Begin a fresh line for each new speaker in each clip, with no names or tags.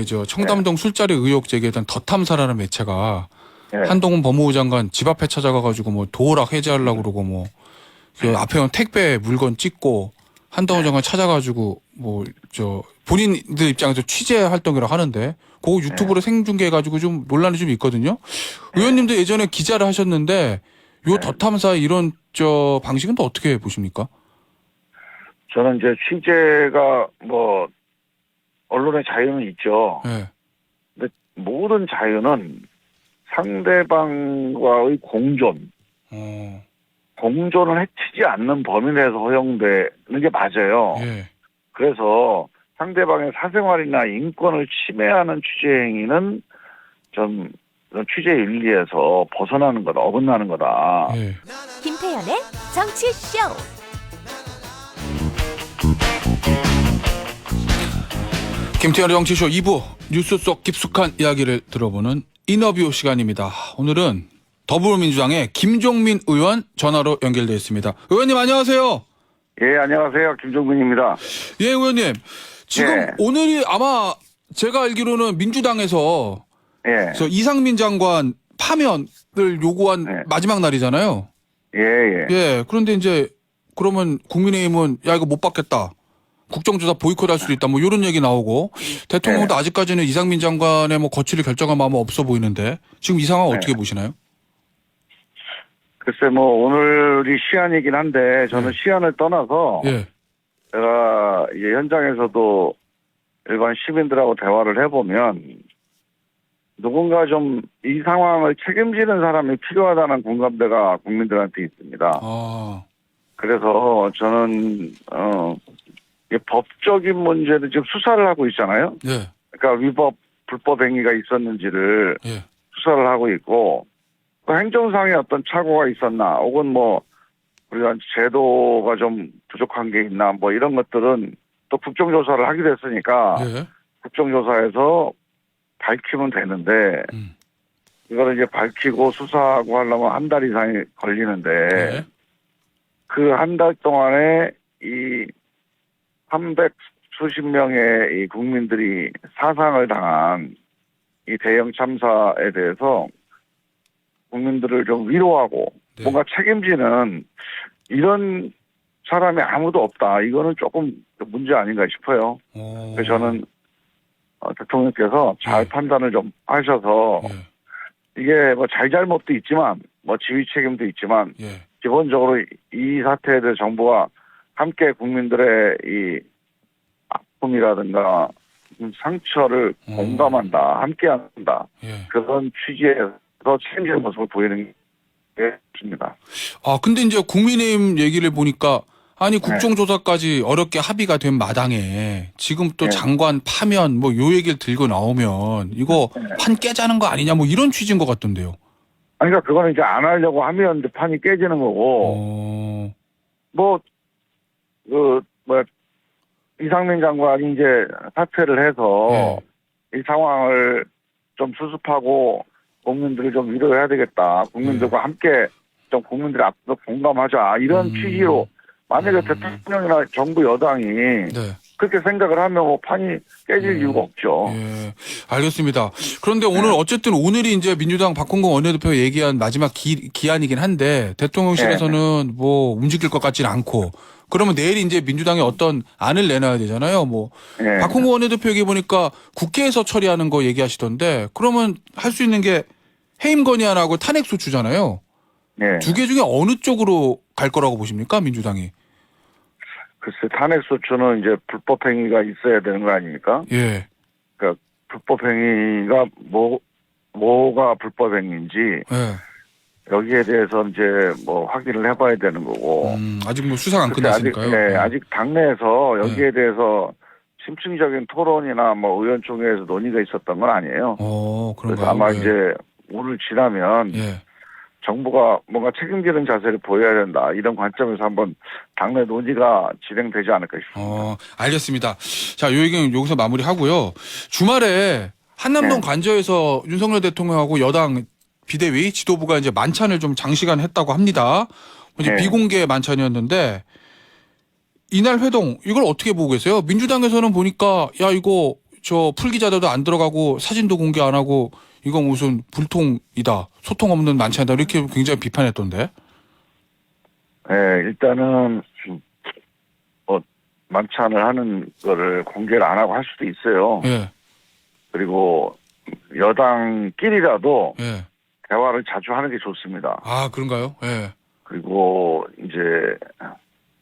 그저 청담동 술자리 의혹 제기에 대한 더 탐사라는 매체가
네.
한동훈 법무부 장관 집 앞에 찾아가가지고 뭐 도어락 해제하려고 그러고 뭐 그 앞에 온 택배 물건 찍고 한동훈 장관 찾아가지고 뭐 저 본인들 입장에서 취재 활동이라고 하는데 그거 유튜브로 생중계해가지고 좀 논란이 좀 있거든요. 의원님도 예전에 기자를 하셨는데 요 더 탐사 이런 저 방식은 또 어떻게 보십니까?
저는 이제 취재가 뭐 언론의 자유는 있죠.
예.
근데 모든 자유는 상대방과의 공존을 해치지 않는 범위 내에서 허용되는 게 맞아요.
예.
그래서 상대방의 사생활이나 인권을 침해하는 취재 행위는 좀 취재 윤리에서 벗어나는 거다, 어긋나는 거다.
예.
김태현의 정치쇼.
김태현의 정치쇼 2부 뉴스 속 깊숙한 이야기를 들어보는 인터뷰 시간입니다. 오늘은 더불어민주당의 김종민 의원 전화로 연결되어 있습니다. 의원님 안녕하세요.
예, 안녕하세요. 김종민입니다.
예, 의원님. 지금
예.
오늘이 아마 제가 알기로는 민주당에서
예.
저 이상민 장관 파면을 요구한
네.
마지막 날이잖아요.
예, 예.
예. 그런데 이제 그러면 국민의힘은 야 이거 못 받겠다. 국정조사 보이콧할 수도 있다. 뭐 이런 얘기 나오고 대통령도
네.
아직까지는 이상민 장관의 뭐 거취를 결정할 마음은 없어 보이는데 지금 이 상황 어떻게 보시나요?
글쎄 뭐 오늘이 시안이긴 한데 저는 시안을 떠나서
예.
제가 이제 현장에서도 일반 시민들하고 대화를 해보면 누군가 좀 이 상황을 책임지는 사람이 필요하다는 공감대가 국민들한테 있습니다.
아.
그래서 저는 이 법적인 문제를 지금 수사를 하고 있잖아요.
예.
그러니까 위법 불법 행위가 있었는지를
예.
수사를 하고 있고 그 행정상의 어떤 착오가 있었나 혹은 뭐 우리가 제도가 좀 부족한 게 있나 뭐 이런 것들은 또 국정조사를 하기로 했으니까
예.
국정조사에서 밝히면 되는데 이거를 이제 밝히고 수사하고 하려면 한 달 이상이 걸리는데
예.
그 한 달 동안에 이 300 수십 명의 이 국민들이 사상을 당한 이 대형 참사에 대해서 국민들을 좀 위로하고
네.
뭔가 책임지는 이런 사람이 아무도 없다. 이거는 조금 문제 아닌가 싶어요.
오.
그래서 저는 대통령께서 잘
네.
판단을 좀 하셔서
예.
이게 뭐 잘잘못도 있지만 뭐 지휘 책임도 있지만
예.
기본적으로 이 사태에 대해 정부가 함께 국민들의 이 아픔이라든가 상처를 공감한다, 함께한다
예.
그런 취지에서 책임지는 모습을 보이는 게 있습니다.
아, 근데 이제 국민의힘 얘기를 보니까 아니 국정조사까지 어렵게 합의가 된 마당에 지금 또
네.
장관 파면 뭐 요 얘기를 들고 나오면 이거 판 깨자는 거 아니냐 뭐 이런 취지인 것 같던데요.
아니, 그러니까 그거는 이제 안 하려고 하면 이제 판이 깨지는 거고 뭐 이상민 장관이 이제 사퇴를 해서 이 상황을 좀 수습하고 국민들을 좀 위로해야 되겠다. 국민들과 함께 좀 국민들의 앞으로 공감하자. 이런 취지로 만약에 대통령이나 정부 여당이
네.
그렇게 생각을 하면 뭐 판이 깨질 이유가 없죠.
예. 알겠습니다. 그런데 오늘 어쨌든 오늘이 이제 민주당 박홍근 원내대표 얘기한 마지막 기한이긴 한데 대통령실에서는 뭐 움직일 것 같지는 않고 그러면 내일 이제 민주당이 어떤 안을 내놔야 되잖아요. 뭐
네.
박홍근 원내대표 얘기 보니까 국회에서 처리하는 거 얘기하시던데 그러면 할 수 있는 게 해임 건의안하고 탄핵 소추잖아요.
네.
두 개 중에 어느 쪽으로 갈 거라고 보십니까 민주당이?
글쎄 탄핵 소추는 이제 불법 행위가 있어야 되는 거 아닙니까?
예.
그러니까 불법 행위가 뭐가 불법 행위인지
예.
여기에 대해서 이제 뭐 확인을 해봐야 되는 거고.
아직 뭐 수사가 안
글쎄,
끝났으니까요.
아직 당내에서 여기에 대해서 심층적인 토론이나 뭐 의원총회에서 논의가 있었던 건 아니에요.
그런가요?
그래서 아마
예.
이제 오늘 지나면
예.
정부가 뭔가 책임지는 자세를 보여야 된다. 이런 관점에서 한번 당내 논의가 진행되지 않을까 싶습니다.
알겠습니다. 자, 요 얘기는 여기서 마무리하고요. 주말에 한남동
네.
관저에서 윤석열 대통령하고 여당 비대위 지도부가 이제 만찬을 좀 장시간 했다고 합니다. 이제
네.
비공개 만찬이었는데 이날 회동 이걸 어떻게 보고 계세요? 민주당에서는 보니까 야 이거 저 풀기자들도 안 들어가고 사진도 공개 안 하고 이건 무슨 불통이다, 소통 없는 만찬이다 이렇게 굉장히 비판했던데.
네, 일단은 만찬을 하는 거를 공개를 안 하고 할 수도 있어요.
예,
그리고 여당끼리라도
예.
대화를 자주 하는 게 좋습니다.
아 그런가요? 예,
그리고 이제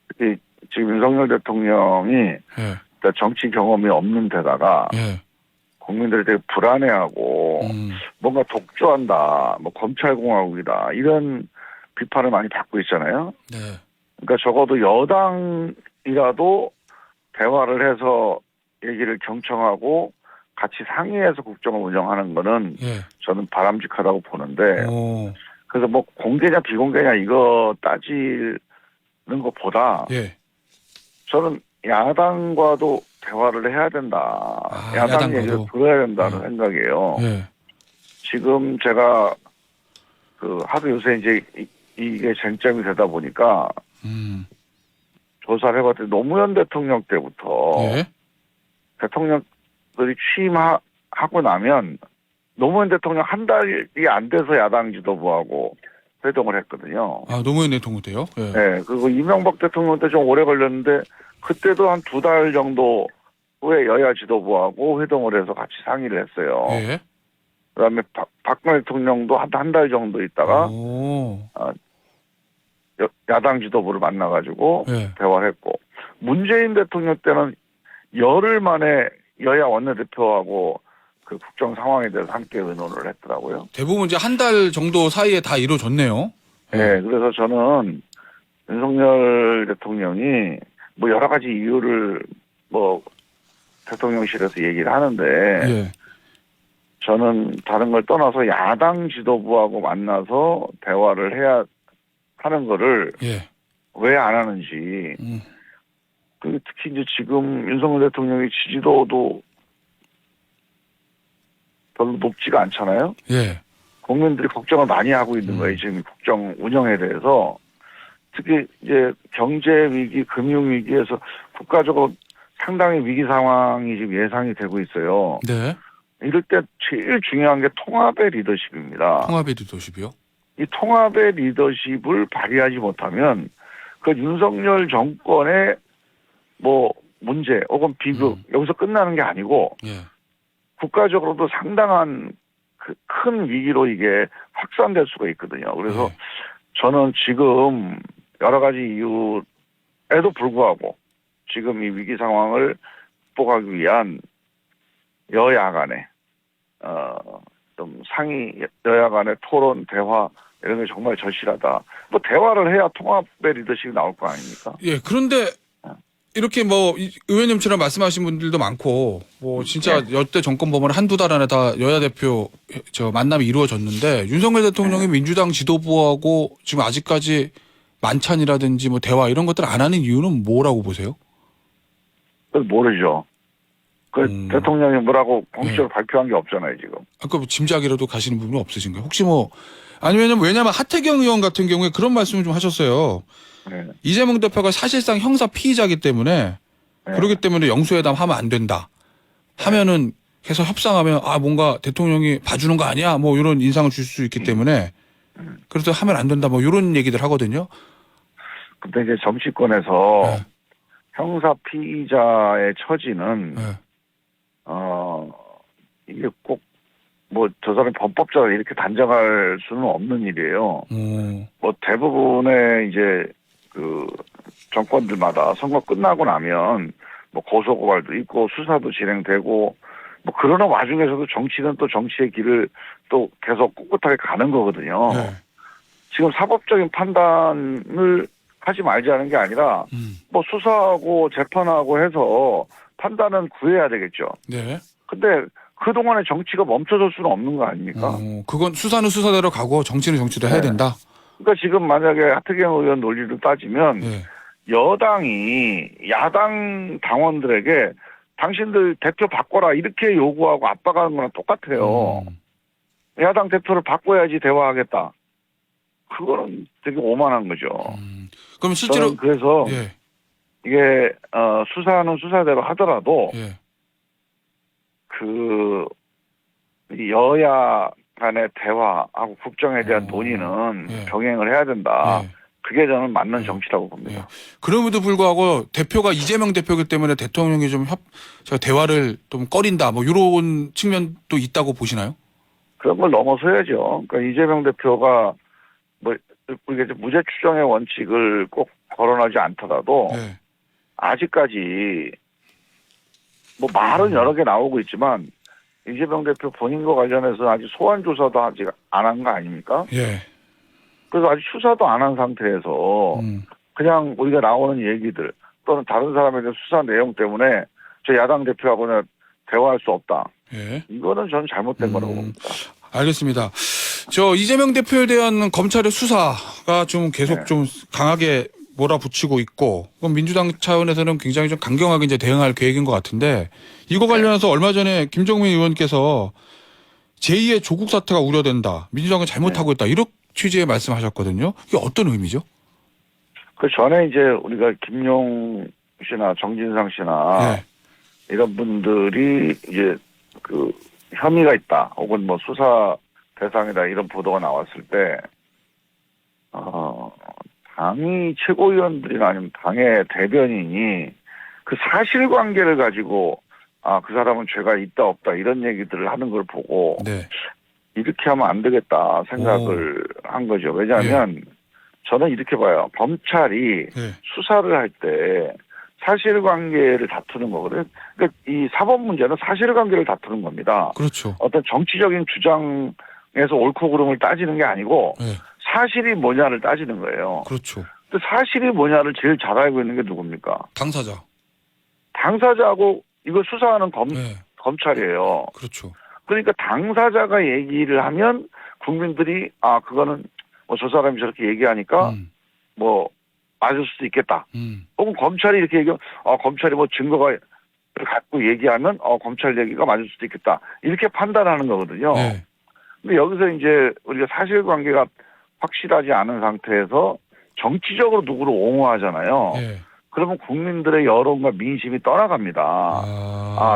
특히 지금 윤석열 대통령이
예,
일단 정치 경험이 없는 데다가
예.
국민들이 되게 불안해하고 뭔가 독주한다, 뭐 검찰공화국이다 이런 비판을 많이 받고 있잖아요.
네,
그러니까 적어도 여당이라도 대화를 해서 얘기를 경청하고 같이 상의해서 국정을 운영하는 거는
예.
저는 바람직하다고 보는데
오,
그래서 뭐 공개냐 비공개냐 이거 따지는 것보다
예.
저는 야당과도 대화를 해야 된다.
아,
야당
야당과도.
얘기를 들어야 된다는 생각이에요.
예,
지금 제가 하도 요새 이제 이게 쟁점이 되다 보니까 조사를 해봤더니 노무현 대통령 때부터
예.
대통령들이 취임하고 나면 노무현 대통령 한 달이 안 돼서 야당 지도부하고 회동을 했거든요.
아 노무현 대통령 때요? 예.
네, 그리고 이명박 대통령 때 좀 오래 걸렸는데 그때도 한 2달 정도 후에 여야 지도부하고 회동을 해서 같이 상의를 했어요.
예.
그다음에 박근혜 대통령도 한 달 정도 있다가
오,
야당 지도부를 만나가지고
예.
대화를 했고 문재인 대통령 때는 열흘 만에 여야 원내대표하고 그 국정 상황에 대해서 함께 의논을 했더라고요.
대부분 이제 한 달 정도 사이에 다 이루어졌네요.
네, 그래서 저는 윤석열 대통령이 뭐 여러 가지 이유를 뭐 대통령실에서 얘기를 하는데
예.
저는 다른 걸 떠나서 야당 지도부하고 만나서 대화를 해야 하는 거를
예.
왜 안 하는지 그 특히 이제 지금 윤석열 대통령의 지지도도 별로 높지가 않잖아요.
예.
국민들이 걱정을 많이 하고 있는 거예요. 지금 국정 운영에 대해서. 특히 이제 경제 위기, 금융 위기에서 국가적으로 상당히 위기 상황이 지금 예상이 되고 있어요.
네.
이럴 때 제일 중요한 게 통합의 리더십입니다.
통합의 리더십이요?
이 통합의 리더십을 발휘하지 못하면 그 윤석열 정권의 뭐 문제 혹은 비극 여기서 끝나는 게 아니고
예.
국가적으로도 상당한 그 큰 위기로 이게 확산될 수가 있거든요. 그래서
예.
저는 지금 여러 가지 이유에도 불구하고 지금 이 위기 상황을 극복하기 위한 여야 간의 좀 상위 여야 간의 토론 대화 이런 게 정말 절실하다. 뭐 대화를 해야 통합의 리더십이 나올 거 아닙니까?
예. 그런데 이렇게 뭐 의원님처럼 말씀하신 분들도 많고 뭐 진짜 역대 정권 보면 한두 달 안에 다 여야 대표 저 만남이 이루어졌는데 윤석열 대통령이 민주당 지도부하고 지금 아직까지 만찬이라든지 뭐 대화 이런 것들 안 하는 이유는 뭐라고 보세요?
그걸 모르죠. 대통령이 뭐라고 공식적으로 발표한 게 없잖아요, 지금.
아까 뭐 짐작이라도 가시는 부분은 없으신가요? 혹시 뭐 아니면 왜냐면 하태경 의원 같은 경우에 그런 말씀을 좀 하셨어요.
네.
이재명 대표가 사실상 형사 피의자이기 때문에 그렇기 때문에 영수회담 하면 안 된다. 하면은 해서 협상하면 아 뭔가 대통령이 봐주는 거 아니야? 뭐 이런 인상을 줄 수 있기 때문에 그래서 하면 안 된다. 뭐 이런 얘기들 하거든요.
근데 이제 정치권에서
네.
형사 피의자의 처지는
네.
이게 꼭 뭐 저 사람이 범법자다 이렇게 단정할 수는 없는 일이에요. 뭐 대부분의 이제 그 정권들마다 선거 끝나고 나면 뭐 고소고발도 있고 수사도 진행되고 뭐 그러는 와중에서도 정치는 또 정치의 길을 또 계속 꿋꿋하게 가는 거거든요.
네.
지금 사법적인 판단을 하지 말자는 게 아니라 뭐 수사하고 재판하고 해서 판단은 구해야 되겠죠.
네.
근데 그동안에 정치가 멈춰질 수는 없는 거 아닙니까?
그건 수사는 수사대로 가고 정치는 정치대로 해야 된다.
그러니까 지금 만약에 하태경 의원 논리를 따지면
네.
여당이 야당 당원들에게 당신들 대표 바꿔라 이렇게 요구하고 압박하는 거랑 똑같아요. 야당 대표를 바꿔야지 대화하겠다. 그거는 되게 오만한 거죠.
그럼 실제로
저는 그래서
예.
이게 수사는 수사대로 하더라도
예.
그 여야 간의 대화하고 국정에 대한 논의는
예.
병행을 해야 된다.
예.
그게 저는 맞는 정치라고 봅니다.
그럼에도 불구하고 대표가 이재명 대표이기 때문에 대통령이 좀 대화를 좀 꺼린다 뭐 이런 측면도 있다고 보시나요?
그런 걸 넘어서야죠. 그러니까 이재명 대표가 뭐 우리가 이제 무죄 추정의 원칙을 꼭 거론하지 않더라도
네.
아직까지 뭐 말은 여러 개 나오고 있지만 이재명 대표 본인과 관련해서 아직 소환 조사도 아직 안 한 거 아닙니까?
예.
그래서 아직 수사도 안 한 상태에서 그냥 우리가 나오는 얘기들 또는 다른 사람에 대한 수사 내용 때문에 저 야당 대표하고는 대화할 수 없다.
예.
이거는 저는 잘못된 거라고 봅니다.
알겠습니다. 저 이재명 대표에 대한 검찰의 수사가 좀 계속
네.
좀 강하게 몰아붙이고 있고 그럼 민주당 차원에서는 굉장히 좀 강경하게 이제 대응할 계획인 것 같은데 이거 관련해서 얼마 전에 김종민 의원께서 제2의 조국 사태가 우려된다. 민주당은 잘못하고 있다. 이런 취지의 말씀하셨거든요. 이게 어떤 의미죠?
그 전에 이제 우리가 김용 씨나 정진상 씨나
네.
이런 분들이 이제 그 혐의가 있다 혹은 뭐 수사 대상이다 이런 보도가 나왔을 때 당이 최고위원들이나 아니면 당의 대변인이 그 사실관계를 가지고 그 사람은 죄가 있다 없다 이런 얘기들을 하는 걸 보고
네.
이렇게 하면 안 되겠다 생각을 한 거죠. 왜냐하면 저는 이렇게 봐요. 검찰이
네.
수사를 할 때 사실관계를 다투는 거거든요. 그러니까 이 사법 문제는 사실관계를 다투는 겁니다.
그렇죠.
어떤 정치적인 주장에서 옳고 그름을 따지는 게 아니고
네.
사실이 뭐냐를 따지는 거예요.
그렇죠.
근데 사실이 뭐냐를 제일 잘 알고 있는 게 누굽니까?
당사자.
당사자하고 이거 수사하는
네.
검찰이에요.
그렇죠.
그러니까 당사자가 얘기를 하면 국민들이 그거는 뭐 저 사람이 저렇게 얘기하니까 뭐 맞을 수도 있겠다. 혹은 검찰이 이렇게 얘기하면 검찰이 뭐 증거가 갖고 얘기하면 검찰 얘기가 맞을 수도 있겠다. 이렇게 판단하는 거거든요.
네.
근데 여기서 이제 우리가 사실관계가 확실하지 않은 상태에서 정치적으로 누구를 옹호하잖아요.
네.
그러면 국민들의 여론과 민심이 떠나갑니다.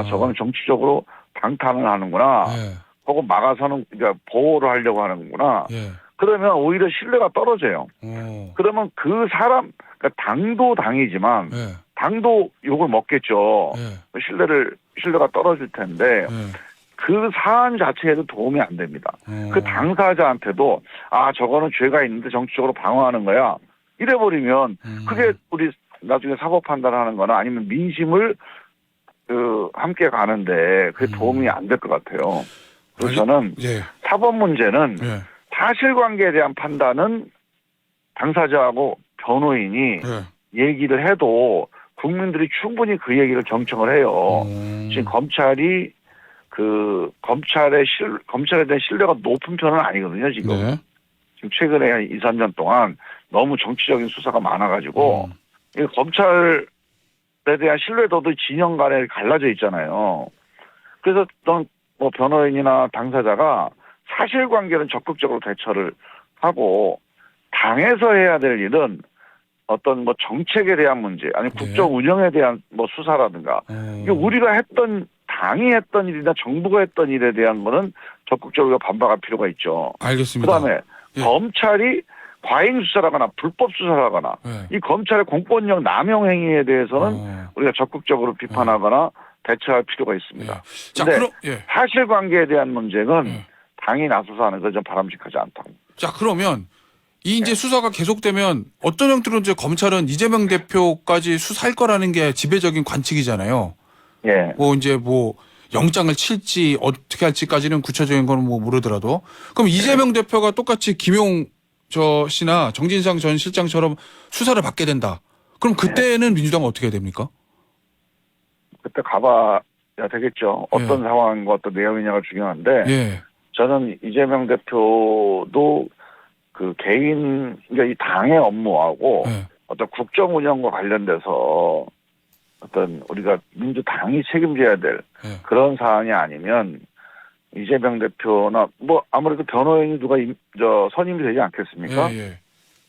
저거는 정치적으로 방탄을 하는구나.
네.
혹은 막아서는 그러니까 보호를 하려고 하는구나.
네.
그러면 오히려 신뢰가 떨어져요.
오.
그러면 그 사람, 그러니까 당도 당이지만
네.
당도 욕을 먹겠죠.
네.
신뢰가 떨어질 텐데
네.
그 사안 자체에도 도움이 안 됩니다. 그 당사자한테도 저거는 죄가 있는데 정치적으로 방어하는 거야. 이래버리면 그게 우리 나중에 사법 판단하는 거나 아니면 민심을 함께 가는데 그게 도움이 안 될 것 같아요. 그래서 저는
예.
사법 문제는
예.
사실관계에 대한 판단은 당사자하고 변호인이 얘기를 해도 국민들이 충분히 그 얘기를 경청을 해요. 지금 검찰이 검찰에 대한 신뢰가 높은 편은 아니거든요, 지금.
네.
지금 최근에 한 2, 3년 동안 너무 정치적인 수사가 많아가지고, 이 검찰에 대한 신뢰도도 진영 간에 갈라져 있잖아요. 그래서 어떤 뭐 변호인이나 당사자가 사실관계는 적극적으로 대처를 하고, 당에서 해야 될 일은 어떤 뭐 정책에 대한 문제, 아니 국정 운영에 대한 뭐 수사라든가, 이게 우리가 당이 했던 일이나 정부가 했던 일에 대한 거는 적극적으로 반박할 필요가 있죠.
알겠습니다.
그다음에 검찰이 과잉 수사라거나 불법 수사라거나 이 검찰의 공권력 남용 행위에 대해서는 우리가 적극적으로 비판하거나 대처할 필요가 있습니다.
자,
그런데 사실관계에 대한 문제는 당이 나서서 하는 건 좀 바람직하지 않다고.
자, 그러면 이 이제 수사가 계속되면 어떤 형태로 이제 검찰은 이재명 대표까지 수사할 거라는 게 지배적인 관측이잖아요.
예.
뭐 이제 뭐 영장을 칠지 어떻게 할지까지는 구체적인 건 뭐 모르더라도 그럼 이재명 대표가 똑같이 김용 씨나 정진상 전 실장처럼 수사를 받게 된다. 그럼 그때는 민주당은 어떻게 해야 됩니까?
그때 가봐야 되겠죠. 어떤 상황과 어떤 내용이냐가 중요한데 저는 이재명 대표도 그 개인 그러니까 이 당의 업무하고 어떤 국정 운영과 관련돼서 어떤 우리가 민주당이 책임져야 될 그런 사안이 아니면 이재명 대표나 뭐 아무래도 변호인이 누가 선임이 되지 않겠습니까?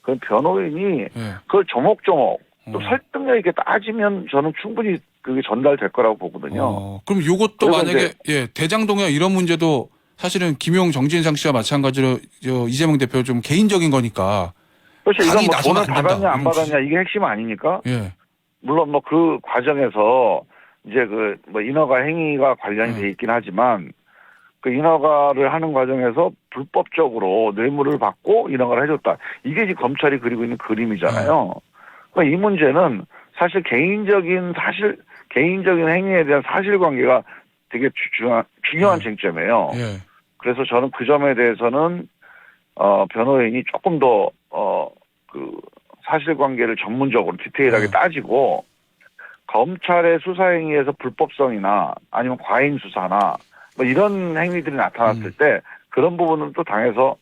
그 변호인이 그걸 조목조목 또 설득력 있게 따지면 저는 충분히 그게 전달될 거라고 보거든요.
그럼 요것도
그래서
만약에
이제
대장동이나 이런 문제도 사실은 김용 정진상 씨와 마찬가지로 이재명 대표 좀 개인적인 거니까
그렇죠. 이건
당이
뭐
나서면
돈을
안 된다,
받았냐 안
이런
받았냐 이게 핵심 아닙니까?
예.
물론 뭐 그 과정에서 이제 그 뭐 인허가 행위가 관련이 돼 있긴 하지만 그 인허가를 하는 과정에서 불법적으로 뇌물을 받고 인허가를 해줬다. 이게 지금 검찰이 그리고 있는 그림이잖아요. 그러니까 이 문제는 사실 개인적인 행위에 대한 사실관계가 되게 중요한 쟁점이에요.
예.
그래서 저는 그 점에 대해서는 변호인이 조금 더 그 사실관계를 전문적으로 디테일하게 따지고 검찰의 수사 행위에서 불법성이나 아니면 과잉 수사나 뭐 이런 행위들이 나타났을 때 그런 부분은 또 당에서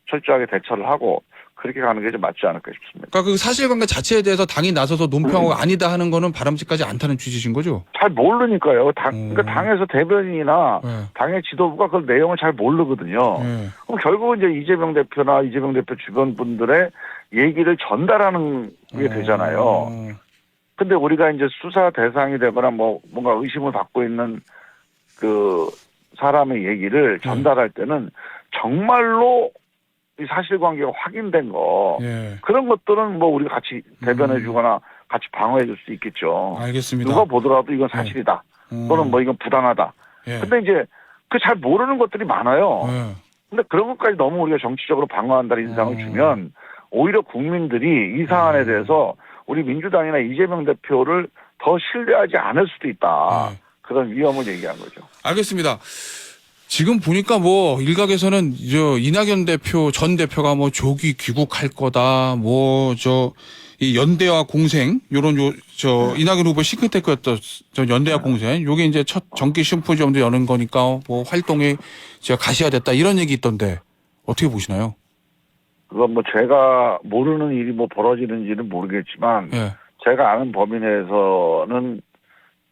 철저하게 대처를 하고 그렇게 가는 게 좀 맞지 않을까 싶습니다.
그러니까 그 사실관계 자체에 대해서 당이 나서서 논평하고 아니다 하는 거는 바람직하지 않다는 취지신 거죠?
잘 모르니까요. 그러니까 당에서 대변인이나
예.
당의 지도부가 그 내용을 잘 모르거든요.
예.
그럼 결국은 이제 이재명 대표나 이재명 대표 주변 분들의 얘기를 전달하는 게 되잖아요. 근데 우리가 이제 수사 대상이 되거나 뭐 뭔가 의심을 받고 있는 그 사람의 얘기를 전달할 때는 정말로 이 사실관계가 확인된 거
예.
그런 것들은 뭐 우리가 같이 대변해 주거나 같이 방어해 줄 수 있겠죠.
알겠습니다.
누가 보더라도 이건 사실이다. 또는 뭐 이건 부당하다.
예.
근데 이제 그 잘 모르는 것들이 많아요.
예.
근데 그런 것까지 너무 우리가 정치적으로 방어한다는 인상을 주면 오히려 국민들이 이 사안에 대해서 우리 민주당이나 이재명 대표를 더 신뢰하지 않을 수도 있다. 그런 위험을 얘기한 거죠.
알겠습니다. 지금 보니까 뭐 일각에서는 이낙연 대표 전 대표가 뭐 조기 귀국할 거다. 뭐 이 연대와 공생 요런 이낙연 후보 싱크탱크였던 연대와 공생 요게 이제 첫 정기 심포지엄도 여는 거니까 뭐 활동에 가시야 됐다 이런 얘기 있던데 어떻게 보시나요?
그건 뭐 제가 모르는 일이 뭐 벌어지는지는 모르겠지만
예.
제가 아는 범위 내에서는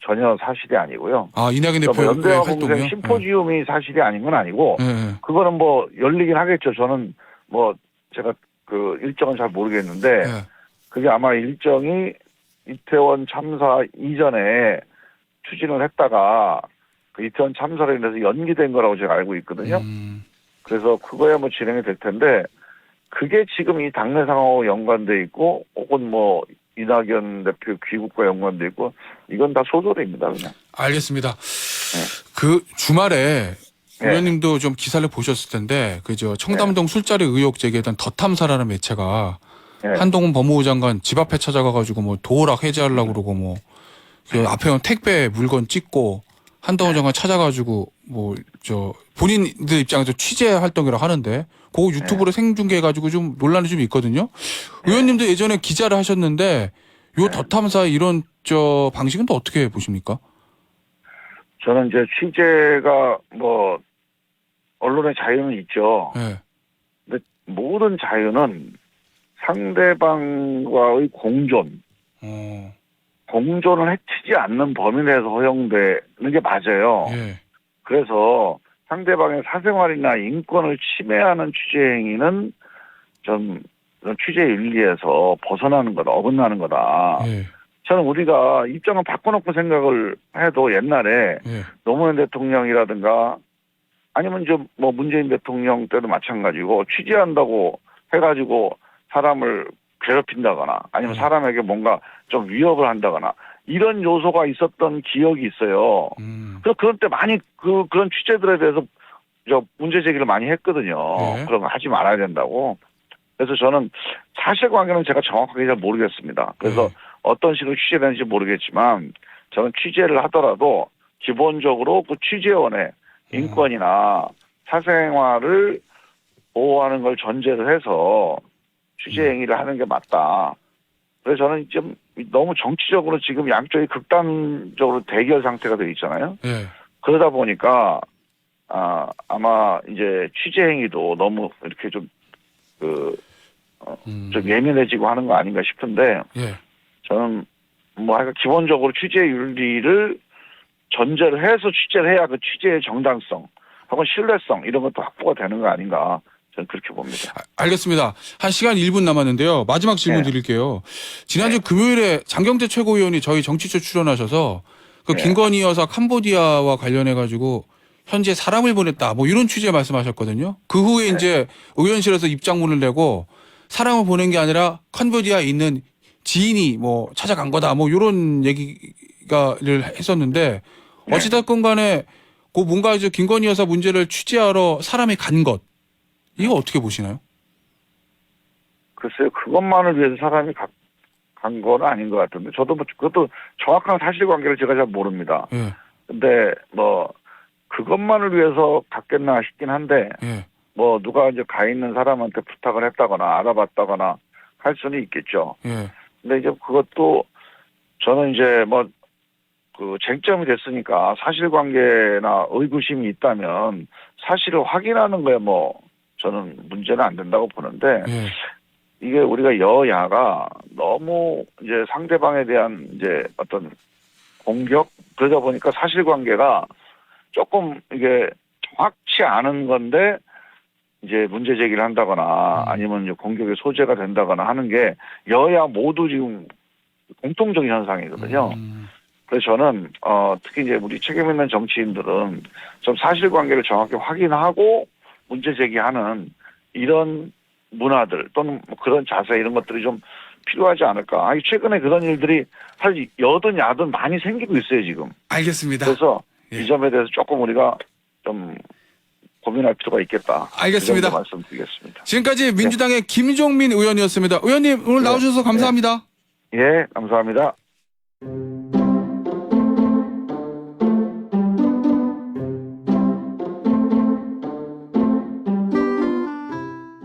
전혀 사실이 아니고요.
아 이낙연
그러니까 뭐
대표의
연대와
활동이요?
공생 심포지움이 사실이 아닌 건 아니고
예.
그거는 뭐 열리긴 하겠죠. 저는 뭐 제가 그 일정은 잘 모르겠는데
예.
그게 아마 일정이 이태원 참사 이전에 추진을 했다가 그 이태원 참사로 인해서 연기된 거라고 제가 알고 있거든요. 그래서 그거야 뭐 진행이 될 텐데 그게 지금 이 당내 상황하고 연관돼 있고 혹은 뭐 이낙연 대표 귀국과 연관돼 있고 이건 다 소설입니다 그냥.
알겠습니다. 그 주말에
네.
의원님도 좀 기사를 보셨을 텐데 그저 청담동 술자리 의혹 제기했던 더 탐사라는 매체가
네.
한동훈 법무부 장관 집 앞에 찾아가가지고 뭐 도어락 해제하려고 그러고 뭐 그 앞에 택배 물건 찍고 한동훈 장관 찾아가지고 뭐 본인들 입장에서 취재 활동이라고 하는데 그거 유튜브로 생중계해가지고 좀 논란이 좀 있거든요. 의원님도 예전에 기자를 하셨는데 요 더 탐사 이런 방식은 또 어떻게 보십니까?
저는 이제 취재가 뭐 언론의 자유는 있죠.
네.
근데 모든 자유는 상대방과의 공존을 해치지 않는 범위 내에서 허용되는 게 맞아요.
예.
그래서 상대방의 사생활이나 인권을 침해하는 취재 행위는 좀 취재 윤리에서 벗어나는 거다, 어긋나는 거다.
예.
저는 우리가 입장을 바꿔놓고 생각을 해도 옛날에
예.
노무현 대통령이라든가 아니면 좀 뭐 문재인 대통령 때도 마찬가지고 취재한다고 해가지고 사람을 괴롭힌다거나 아니면 사람에게 뭔가 좀 위협을 한다거나 이런 요소가 있었던 기억이 있어요. 그래서 그런 때 많이 그런 취재들에 대해서 문제 제기를 많이 했거든요.
네.
그런 거 하지 말아야 된다고. 그래서 저는 사실관계는 제가 정확하게 잘 모르겠습니다. 그래서 어떤 식으로 취재되는지 모르겠지만 저는 취재를 하더라도 기본적으로 그 취재원의 인권이나 사생활을 보호하는 걸 전제로 해서 취재 행위를 하는 게 맞다. 그래서 저는 좀 너무 정치적으로 지금 양쪽이 극단적으로 대결 상태가 되어 있잖아요.
예.
그러다 보니까 아마 이제 취재 행위도 너무 이렇게 좀 예민해지고 하는 거 아닌가 싶은데
예.
저는 뭐 하여간 기본적으로 취재 윤리를 전제를 해서 취재를 해야 그 취재의 정당성 혹은 신뢰성 이런 것도 확보가 되는 거 아닌가 저는 그렇게 봅니다.
알겠습니다. 한 시간 1분 남았는데요. 마지막 질문
네.
드릴게요. 지난주 금요일에 장경태 최고위원이 저희 정치쇼 출연하셔서 그
네.
김건희 여사 캄보디아와 관련해 가지고 현재 사람을 보냈다. 뭐 이런 취지의 말씀하셨거든요. 그 후에 이제 의원실에서 입장문을 내고 사람을 보낸 게 아니라 캄보디아에 있는 지인이 뭐 찾아간 거다. 뭐 이런 얘기가를 했었는데 어찌됐건 간에 그 뭔가 이제 김건희 여사 문제를 취재하러 사람이 간 것. 이거 어떻게 보시나요?
글쎄요, 그것만을 위해서 사람이 간 건 아닌 것 같은데, 저도 뭐 그것도 정확한 사실관계를 제가 잘 모릅니다.
예.
근데 뭐 그것만을 위해서 갔겠나 싶긴 한데,
예.
뭐 누가 이제 가 있는 사람한테 부탁을 했다거나 알아봤다거나 할 수는 있겠죠.
예.
근데 이제 그것도 저는 이제 뭐 그 쟁점이 됐으니까 사실관계나 의구심이 있다면 사실을 확인하는 거에 뭐 저는 문제는 안 된다고 보는데,
예.
이게 우리가 여야가 너무 이제 상대방에 대한 이제 어떤 공격, 그러다 보니까 사실관계가 조금 이게 정확치 않은 건데 이제 문제 제기를 한다거나 아니면 이제 공격의 소재가 된다거나 하는 게 여야 모두 지금 공통적인 현상이거든요. 그래서 저는 특히 이제 우리 책임 있는 정치인들은 좀 사실관계를 정확히 확인하고 문제 제기하는 이런 문화들 또는 뭐 그런 자세 이런 것들이 좀 필요하지 않을까. 아니 최근에 그런 일들이 사실 여든 야든 많이 생기고 있어요 지금.
알겠습니다.
그래서
예.
이 점에 대해서 조금 우리가 좀 고민할 필요가 있겠다.
알겠습니다.
그 정도 말씀드리겠습니다.
지금까지 민주당의 김종민 의원이었습니다. 의원님 오늘 나와주셔서 감사합니다.
예, 감사합니다.